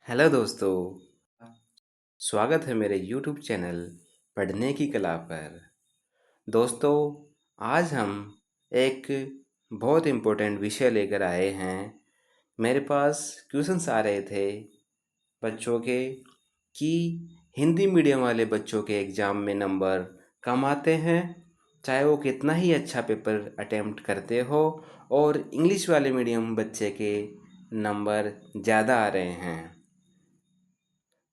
Hello दोस्तों, स्वागत है मेरे यूट्यूब चैनल पढ़ने की कला पर। दोस्तों, आज हम एक बहुत इम्पोर्टेंट विषय लेकर आए हैं। मेरे पास क्वेश्चंस आ रहे थे बच्चों के कि हिंदी मीडियम वाले बच्चों के एग्ज़ाम में नंबर कम आते हैं, चाहे वो कितना ही अच्छा पेपर अटेम्प्ट करते हो, और इंग्लिश वाले मीडियम बच्चे के नंबर ज़्यादा आ रहे हैं।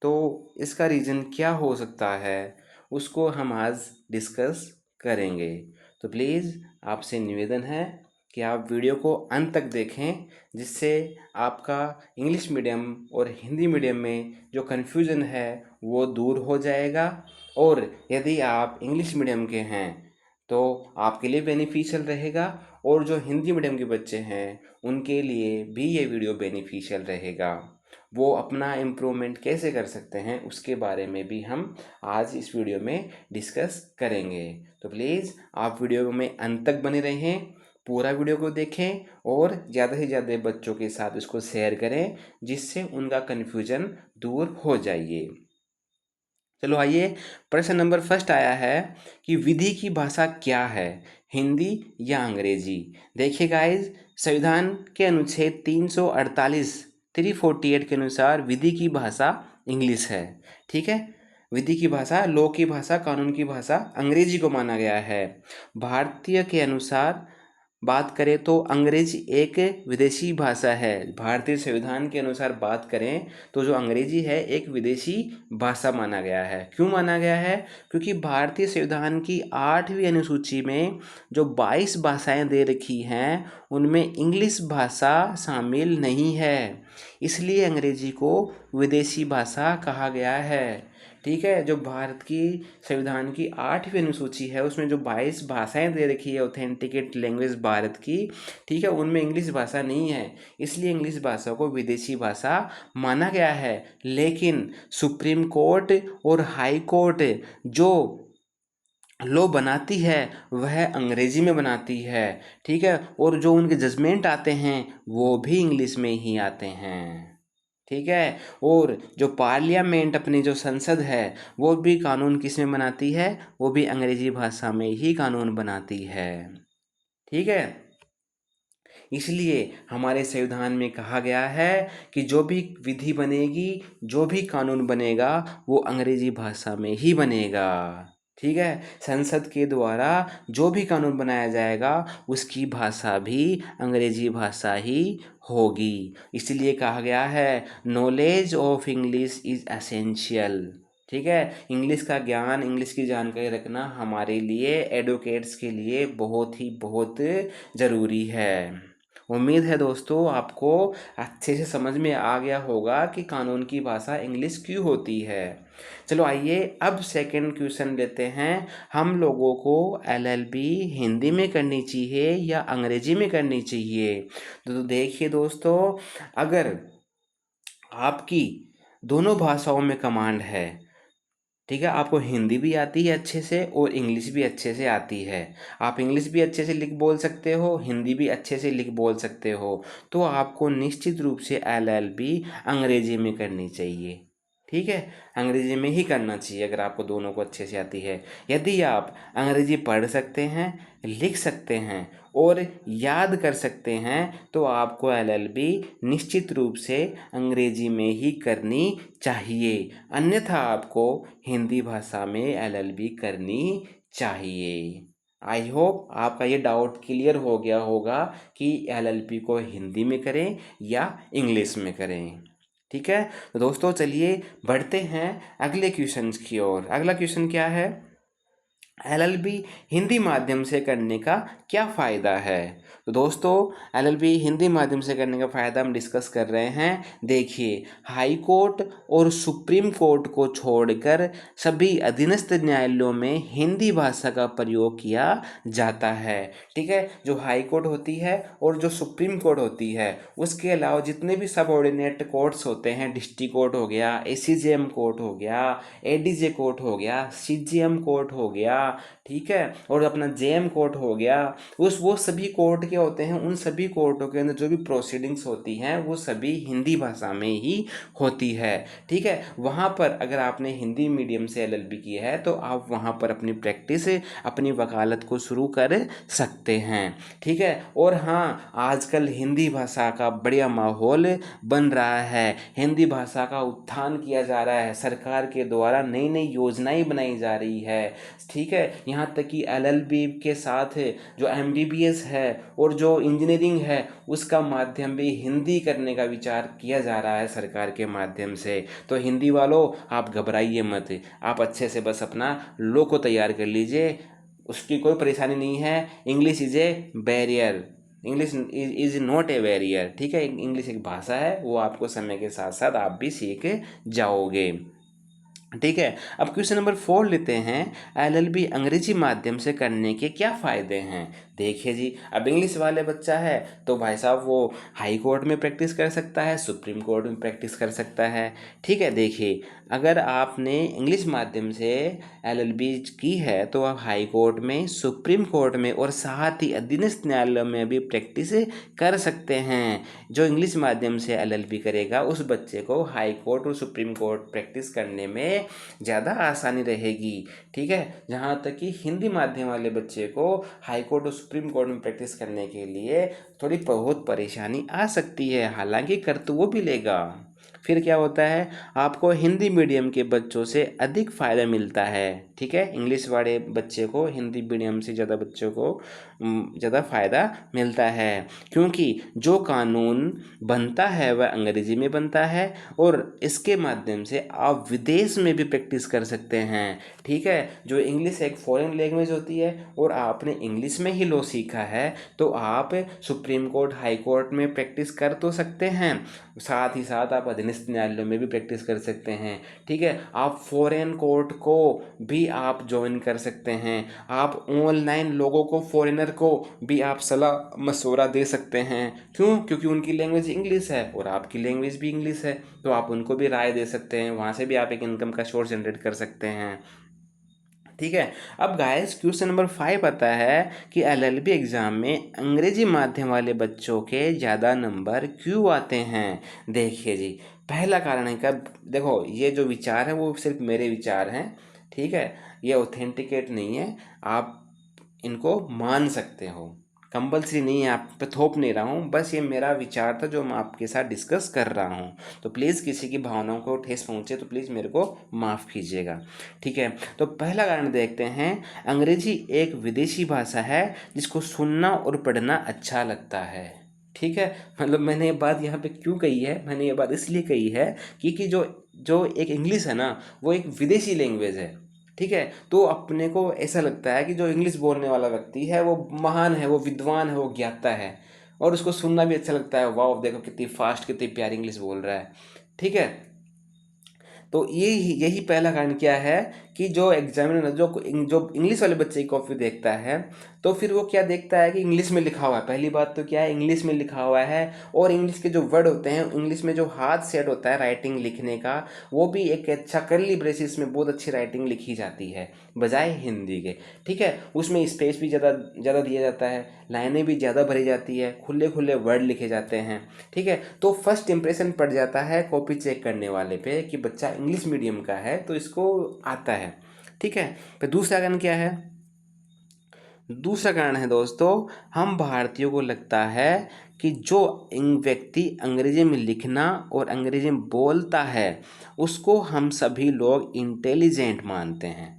तो इसका रीज़न क्या हो सकता है, उसको हम आज डिस्कस करेंगे। तो प्लीज़ आपसे निवेदन है कि आप वीडियो को अंत तक देखें, जिससे आपका इंग्लिश मीडियम और हिंदी मीडियम में जो कन्फ्यूज़न है वो दूर हो जाएगा। और यदि आप इंग्लिश मीडियम के हैं तो आपके लिए बेनिफिशियल रहेगा, और जो हिंदी मीडियम के बच्चे हैं उनके लिए भी ये वीडियो बेनिफिशियल रहेगा। वो अपना इम्प्रूवमेंट कैसे कर सकते हैं उसके बारे में भी हम आज इस वीडियो में डिस्कस करेंगे। तो प्लीज़ आप वीडियो में अंत तक बने रहें, पूरा वीडियो को देखें और ज़्यादा से ज़्यादा बच्चों के साथ इसको शेयर करें, जिससे उनका कन्फ्यूजन दूर हो जाइए। चलो आइए, प्रश्न नंबर फर्स्ट आया है कि विधि की भाषा क्या है, हिंदी या अंग्रेजी। देखिए गाइज, संविधान के अनुच्छेद 348 के अनुसार विधि की भाषा इंग्लिश है। ठीक है, विधि की भाषा, लॉ की भाषा, कानून की भाषा अंग्रेजी को माना गया है। भारतीय के अनुसार बात करें तो अंग्रेजी एक विदेशी भाषा है। भारतीय संविधान के अनुसार बात करें तो जो अंग्रेजी है एक विदेशी भाषा माना गया है। क्यों माना गया है? क्योंकि भारतीय संविधान की 8वीं अनुसूची में जो 22 भाषाएं दे रखी हैं उनमें इंग्लिश भाषा शामिल नहीं है, इसलिए अंग्रेजी को विदेशी भाषा कहा गया है। ठीक है, जो भारत की संविधान की 8वीं अनुसूची है उसमें जो 22 भाषाएं दे रखी है ऑथेंटिकेट लैंग्वेज भारत की, ठीक है, उनमें इंग्लिश भाषा नहीं है, इसलिए इंग्लिश भाषा को विदेशी भाषा माना गया है। लेकिन सुप्रीम कोर्ट और हाई कोर्ट जो लॉ बनाती है वह अंग्रेजी में बनाती है। ठीक है, और जो उनके जजमेंट आते हैं वो भी इंग्लिश में ही आते हैं। ठीक है, और जो पार्लियामेंट, अपनी जो संसद है, वो भी कानून किस में बनाती है? वो भी अंग्रेजी भाषा में ही कानून बनाती है। ठीक है, इसलिए हमारे संविधान में कहा गया है कि जो भी विधि बनेगी, जो भी कानून बनेगा वो अंग्रेजी भाषा में ही बनेगा। ठीक है, संसद के द्वारा जो भी कानून बनाया जाएगा उसकी भाषा भी अंग्रेजी भाषा ही होगी। इसलिए कहा गया है knowledge of English is essential. ठीक है, इंग्लिश का ज्ञान, इंग्लिश की जानकारी रखना हमारे लिए, एडवोकेट्स के लिए बहुत ही बहुत ज़रूरी है। उम्मीद है दोस्तों आपको अच्छे से समझ में आ गया होगा कि कानून की भाषा इंग्लिश क्यों होती है। चलो आइए अब सेकंड क्वेश्चन लेते हैं। हम लोगों को एलएलबी हिंदी में करनी चाहिए या अंग्रेजी में करनी चाहिए? तो देखिए दोस्तों, अगर आपकी दोनों भाषाओं में कमांड है, ठीक है, आपको हिंदी भी आती है अच्छे से और इंग्लिश भी अच्छे से आती है, आप इंग्लिश भी अच्छे से लिख बोल सकते हो, हिंदी भी अच्छे से लिख बोल सकते हो, तो आपको निश्चित रूप से एलएलबी अंग्रेजी में करनी चाहिए। ठीक है, अंग्रेजी में ही करना चाहिए अगर आपको दोनों को अच्छे से आती है। यदि आप अंग्रेजी पढ़ सकते हैं, लिख सकते हैं और याद कर सकते हैं तो आपको एलएलबी निश्चित रूप से अंग्रेजी में ही करनी चाहिए, अन्यथा आपको हिंदी भाषा में एलएलबी करनी चाहिए। आई होप आपका ये डाउट क्लियर हो गया होगा कि एलएलबी को हिंदी में करें या इंग्लिश में करें। ठीक है, तो दोस्तों चलिए बढ़ते हैं अगले क्वेश्चन की ओर। अगला क्वेश्चन क्या है? एलएलबी हिंदी माध्यम से करने का क्या फ़ायदा है? तो दोस्तों, एलएलबी हिंदी माध्यम से करने का फ़ायदा हम डिस्कस कर रहे हैं। देखिए, हाई कोर्ट और सुप्रीम कोर्ट को छोड़कर सभी अधीनस्थ न्यायालयों में हिंदी भाषा का प्रयोग किया जाता है। ठीक है, जो हाई कोर्ट होती है और जो सुप्रीम कोर्ट होती है, उसके अलावा जितने भी सबऑर्डिनेट कोर्ट्स होते हैं, डिस्ट्रिक्ट कोर्ट हो गया, एसीजेएम कोर्ट हो गया, एडीजे कोर्ट हो गया, सीजेएम कोर्ट हो गया, ठीक है, और अपना जेएम कोर्ट हो गया, वो सभी कोर्ट के होते हैं, उन सभी कोर्टों के अंदर जो भी प्रोसीडिंग्स होती हैं वो सभी हिंदी भाषा में ही होती है। ठीक है, वहाँ पर अगर आपने हिंदी मीडियम से एलएलबी की है तो आप वहाँ पर अपनी प्रैक्टिस, अपनी वकालत को शुरू कर सकते हैं। ठीक है, और हाँ, आजकल हिंदी भाषा का बढ़िया माहौल बन रहा है, हिंदी भाषा का उत्थान किया जा रहा है, सरकार के द्वारा नई नई योजनाएं बनाई जा रही है। ठीक है, यहाँ तक कि एलएलबी के साथ जो एमबीबीएस है और जो इंजीनियरिंग है उसका माध्यम भी हिंदी करने का विचार किया जा रहा है सरकार के माध्यम से। तो हिंदी वालों, आप घबराइए मत, आप अच्छे से बस अपना लॉ को तैयार कर लीजिए, उसकी कोई परेशानी नहीं है। English is a barrier, English is not a barrier. ठीक है, इंग्लिश एक भाषा है, वो आपको समय के साथ साथ आप भी सीख जाओगे। ठीक है, अब क्वेश्चन नंबर 4 लेते हैं, एलएलबी अंग्रेजी माध्यम से करने के क्या फ़ायदे हैं। देखिए जी, अब इंग्लिश वाले बच्चा है तो भाई साहब वो हाई कोर्ट में प्रैक्टिस कर सकता है, सुप्रीम कोर्ट में प्रैक्टिस कर सकता है। ठीक है, देखिए अगर आपने इंग्लिश माध्यम से एलएलबी की है तो आप हाई कोर्ट में, सुप्रीम कोर्ट में और साथ ही अधीनस्थ न्यायालय में भी प्रैक्टिस कर सकते हैं। जो इंग्लिश माध्यम से एलएलबी करेगा उस बच्चे को हाई कोर्ट और सुप्रीम कोर्ट प्रैक्टिस करने में ज़्यादा आसानी रहेगी। ठीक है, जहाँ तक कि हिंदी माध्यम वाले बच्चे को हाई कोर्ट और सुप्रीम कोर्ट में प्रैक्टिस करने के लिए थोड़ी बहुत परेशानी आ सकती है, हालांकि कर तो वो भी लेगा। फिर क्या होता है, आपको हिंदी मीडियम के बच्चों से अधिक फ़ायदा मिलता है। ठीक है, इंग्लिश वाले बच्चे को हिंदी मीडियम से ज़्यादा बच्चों को ज़्यादा फ़ायदा मिलता है, क्योंकि जो कानून बनता है वह अंग्रेज़ी में बनता है और इसके माध्यम से आप विदेश में भी प्रैक्टिस कर सकते हैं। ठीक है, जो इंग्लिश एक फॉरेन लैंग्वेज होती है और आपने इंग्लिश में ही लॉ सीखा है तो आप सुप्रीम कोर्ट, हाई कोर्ट में प्रैक्टिस कर तो सकते हैं, साथ ही साथ आप अधीनस्थ न्यायालयों में भी प्रैक्टिस कर सकते हैं। ठीक है, आप फॉरेन कोर्ट को भी आप ज्वाइन कर सकते हैं, आप ऑनलाइन लोगों को, फॉरेनर को भी आप सलाह मशवरा दे सकते हैं। क्यों? क्योंकि उनकी लैंग्वेज इंग्लिश है और आपकी लैंग्वेज भी इंग्लिश है, तो आप उनको भी राय दे सकते हैं, वहाँ से भी आप एक इनकम का सोर्स जनरेट कर सकते हैं। ठीक है, अब गाइस क्वेश्चन नंबर 5 आता है कि एलएलबी एग्ज़ाम में अंग्रेजी माध्यम वाले बच्चों के ज़्यादा नंबर क्यों आते हैं। देखिए जी, पहला कारण है का, देखो ये जो विचार है वो सिर्फ मेरे विचार हैं। ठीक है, ये ऑथेंटिकेट नहीं है, आप इनको मान सकते हो, कंपल्सरी नहीं है, आप पे थोप नहीं रहा हूँ, बस ये मेरा विचार था जो मैं आपके साथ डिस्कस कर रहा हूँ। तो प्लीज़ किसी की भावनाओं को ठेस पहुँचे तो प्लीज़ मेरे को माफ़ कीजिएगा। ठीक है, तो पहला कारण देखते हैं, अंग्रेजी एक विदेशी भाषा है जिसको सुनना और पढ़ना अच्छा लगता है। ठीक है, मतलब मैंने ये बात यहाँ पे क्यों कही है, मैंने ये बात इसलिए कही है क्योंकि जो जो एक इंग्लिश है ना वो एक विदेशी लैंग्वेज है। ठीक है, तो अपने को ऐसा लगता है कि जो इंग्लिश बोलने वाला व्यक्ति है वो महान है, वो विद्वान है, वो ज्ञाता है, और उसको सुनना भी अच्छा लगता है, वाह देखो कितनी फास्ट, कितनी प्यारी इंग्लिश बोल रहा है। ठीक है, तो यही पहला कारण क्या है कि जो एग्जामिनर जो जो इंग्लिश वाले बच्चे की कॉपी देखता है तो फिर वो क्या देखता है कि इंग्लिश में लिखा हुआ है। पहली बात तो क्या है, इंग्लिश में लिखा हुआ है, और इंग्लिश के जो वर्ड होते हैं, इंग्लिश में जो हाथ सेट होता है राइटिंग लिखने का, वो भी एक अच्छा करली ब्रेसिस में बहुत अच्छी राइटिंग लिखी जाती है बजाय हिंदी के। ठीक है, उसमें स्पेस भी ज़्यादा ज़्यादा दिया जाता है, लाइनें भी ज़्यादा भरी जाती है, खुले खुले वर्ड लिखे जाते हैं। ठीक है, तो फर्स्ट इंप्रेशन पड़ जाता है कॉपी चेक करने वाले पे कि बच्चा इंग्लिश मीडियम का है तो इसको आता है। ठीक है, फिर दूसरा कारण क्या है, दूसरा कारण है दोस्तों, हम भारतीयों को लगता है कि जो व्यक्ति अंग्रेजी में लिखना और अंग्रेजी में बोलता है उसको हम सभी लोग इंटेलिजेंट मानते हैं।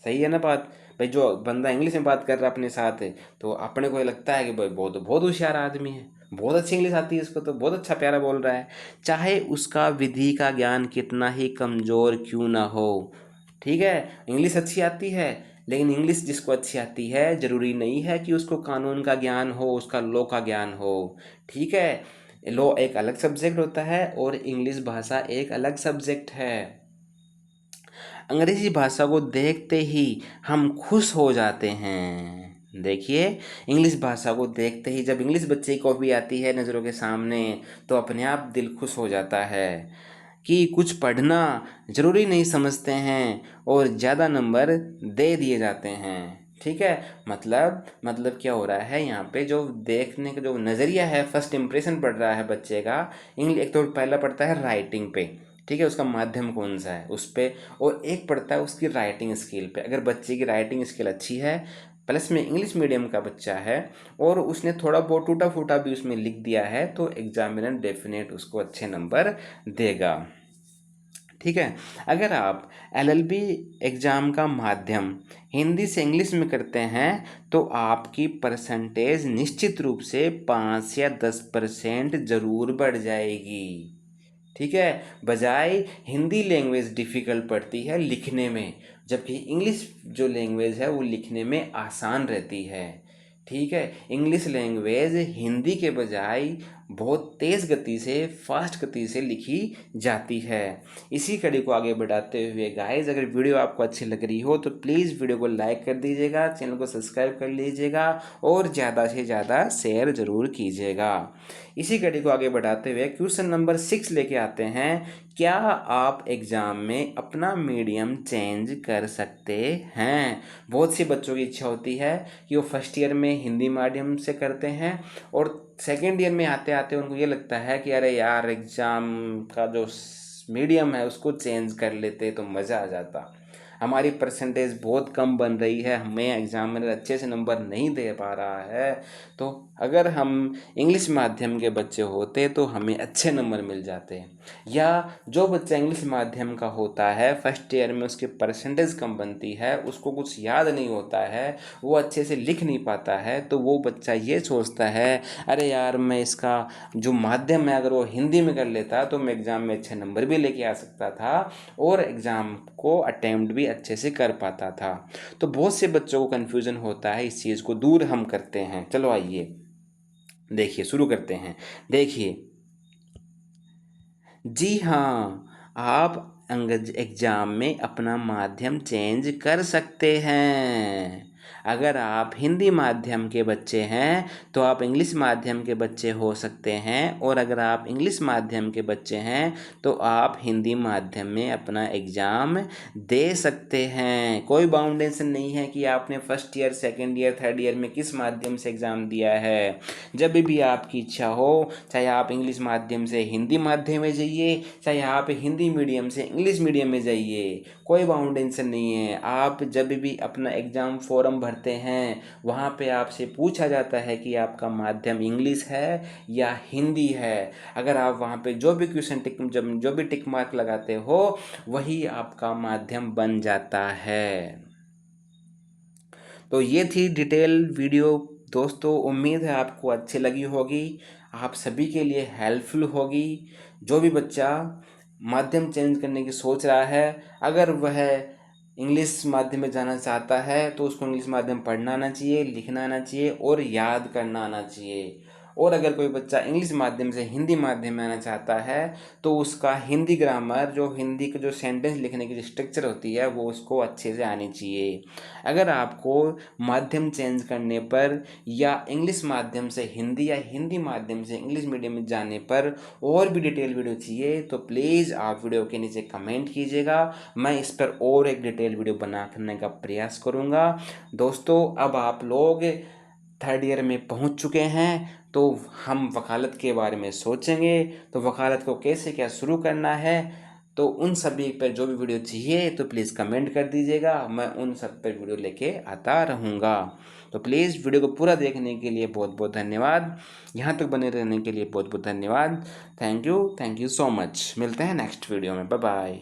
सही है ना बात भाई, जो बंदा इंग्लिश में बात कर रहा है अपने साथ है तो अपने को ये लगता है कि भाई बहुत बहुत होशियार आदमी है, बहुत अच्छी इंग्लिश आती है इसको, तो बहुत अच्छा प्यारा बोल रहा है, चाहे उसका विधि का ज्ञान कितना ही कमज़ोर क्यों ना हो। ठीक है, इंग्लिश अच्छी आती है, लेकिन इंग्लिश जिसको अच्छी आती है ज़रूरी नहीं है कि उसको कानून का ज्ञान हो, उसका लॉ का ज्ञान हो। ठीक है, लॉ एक अलग सब्जेक्ट होता है और इंग्लिश भाषा एक अलग सब्जेक्ट है। अंग्रेजी भाषा को देखते ही हम खुश हो जाते हैं। देखिए, इंग्लिश भाषा को देखते ही जब इंग्लिश बच्चे की कॉपी आती है नज़रों के सामने तो अपने आप दिल खुश हो जाता है। कि कुछ पढ़ना ज़रूरी नहीं समझते हैं और ज़्यादा नंबर दे दिए जाते हैं। ठीक है, मतलब क्या हो रहा है यहाँ पे, जो देखने का जो नज़रिया है, फर्स्ट इम्प्रेशन पड़ रहा है बच्चे का इंग्लिश, एक तो पहला पड़ता है राइटिंग पे, ठीक है, उसका माध्यम कौन सा है उस पर, और एक पड़ता है उसकी राइटिंग स्किल पे। अगर बच्चे की राइटिंग स्किल अच्छी है, प्लस में इंग्लिश मीडियम का बच्चा है और उसने थोड़ा बहुत टूटा फूटा भी उसमें लिख दिया है, तो एग्जामिनर डेफिनेट उसको अच्छे नंबर देगा। ठीक है, अगर आप एलएलबी एग्ज़ाम का माध्यम हिंदी से इंग्लिश में करते हैं तो आपकी परसेंटेज निश्चित रूप से 5 या 10% ज़रूर बढ़ जाएगी। ठीक है, बजाय हिंदी लैंग्वेज डिफ़िकल्ट पड़ती है लिखने में, जबकि इंग्लिश जो लैंग्वेज है वो लिखने में आसान रहती है। ठीक है, इंग्लिश लैंग्वेज हिंदी के बजाय बहुत तेज़ गति से, फास्ट गति से लिखी जाती है। इसी कड़ी को आगे बढ़ाते हुए गाइस, अगर वीडियो आपको अच्छी लग रही हो तो प्लीज़ वीडियो को लाइक कर दीजिएगा, चैनल को सब्सक्राइब कर लीजिएगा और ज़्यादा से ज़्यादा शेयर ज़रूर कीजिएगा। इसी कड़ी को आगे बढ़ाते हुए क्वेश्चन नंबर 6 लेके आते हैं। क्या आप एग्ज़ाम में अपना मीडियम चेंज कर सकते हैं? बहुत सी बच्चों की इच्छा होती है कि वो फर्स्ट ईयर में हिंदी माध्यम से करते हैं और सेकेंड ईयर में आते आते उनको ये लगता है कि अरे यार, एग्ज़ाम का जो मीडियम है उसको चेंज कर लेते तो मज़ा आ जाता। हमारी परसेंटेज बहुत कम बन रही है, हमें एग्जामिनर अच्छे से नंबर नहीं दे पा रहा है, तो अगर हम इंग्लिश माध्यम के बच्चे होते तो हमें अच्छे नंबर मिल जाते। या जो बच्चा इंग्लिश माध्यम का होता है, फर्स्ट ईयर में उसकी परसेंटेज कम बनती है, उसको कुछ याद नहीं होता है, वो अच्छे से लिख नहीं पाता है, तो वो बच्चा ये सोचता है अरे यार, मैं इसका जो माध्यम है अगर वो हिंदी में कर लेता तो मैं एग्ज़ाम में अच्छे नंबर भी लेके आ सकता था और एग्ज़ाम को अटेम्प्ट भी अच्छे से कर पाता था। तो बहुत से बच्चों को कन्फ्यूज़न होता है, इस चीज़ को दूर हम करते हैं। चलो आइए देखिए, शुरू करते हैं। देखिए, जी हाँ, आप अंग्रेजी एग्ज़ाम में अपना माध्यम चेंज कर सकते हैं। अगर आप हिंदी माध्यम के बच्चे हैं तो आप इंग्लिश माध्यम के बच्चे हो सकते हैं, और अगर आप इंग्लिश माध्यम के बच्चे हैं तो आप हिंदी माध्यम में अपना एग्ज़ाम दे सकते हैं। कोई बाउंडेशन नहीं है कि आपने first year, second year, third year में किस माध्यम से एग्ज़ाम दिया है। जब भी आपकी इच्छा हो, चाहे आप इंग्लिश माध्यम से हिंदी माध्यम में जाइए, चाहे आप हिंदी मीडियम से इंग्लिश मीडियम में जाइए, कोई बाउंडेशन नहीं है। आप जब भी अपना एग्ज़ाम फॉर्म भरते हैं वहाँ पे आपसे पूछा जाता है कि आपका माध्यम इंग्लिश है या हिंदी है। अगर आप वहाँ पे जो भी क्वेश्चन टिक जो भी टिक मार्क लगाते हो वही आपका माध्यम बन जाता है। तो ये थी डिटेल वीडियो दोस्तों, उम्मीद है आपको अच्छी लगी होगी, आप सभी के लिए हेल्पफुल होगी। जो भी बच्चा माध्यम चेंज करने की सोच रहा है, अगर वह इंग्लिश माध्यम में जाना चाहता है तो उसको इंग्लिश माध्यम पढ़ना आना चाहिए, लिखना आना चाहिए और याद करना आना चाहिए। और अगर कोई बच्चा इंग्लिश माध्यम से हिंदी माध्यम में आना चाहता है तो उसका हिंदी ग्रामर, जो हिंदी का जो सेंटेंस लिखने की जो स्ट्रक्चर होती है, वो उसको अच्छे से आनी चाहिए। अगर आपको माध्यम चेंज करने पर या इंग्लिश माध्यम से हिंदी या हिंदी माध्यम से इंग्लिश मीडियम में जाने पर और भी डिटेल वीडियो चाहिए तो प्लीज़ आप वीडियो के नीचे कमेंट कीजिएगा, मैं इस पर और एक डिटेल वीडियो बनाने का प्रयास करूँगा। दोस्तों, अब आप लोग थर्ड ईयर में पहुंच चुके हैं तो हम वकालत के बारे में सोचेंगे, तो वकालत को कैसे क्या शुरू करना है, तो उन सभी पर जो भी वीडियो चाहिए तो प्लीज़ कमेंट कर दीजिएगा, मैं उन सब पर वीडियो लेके आता रहूँगा। तो प्लीज़ वीडियो को पूरा देखने के लिए बहुत बहुत धन्यवाद, यहाँ तक बने रहने के लिए बहुत बहुत धन्यवाद। Thank you so much. मिलते हैं नेक्स्ट वीडियो में। Bye bye.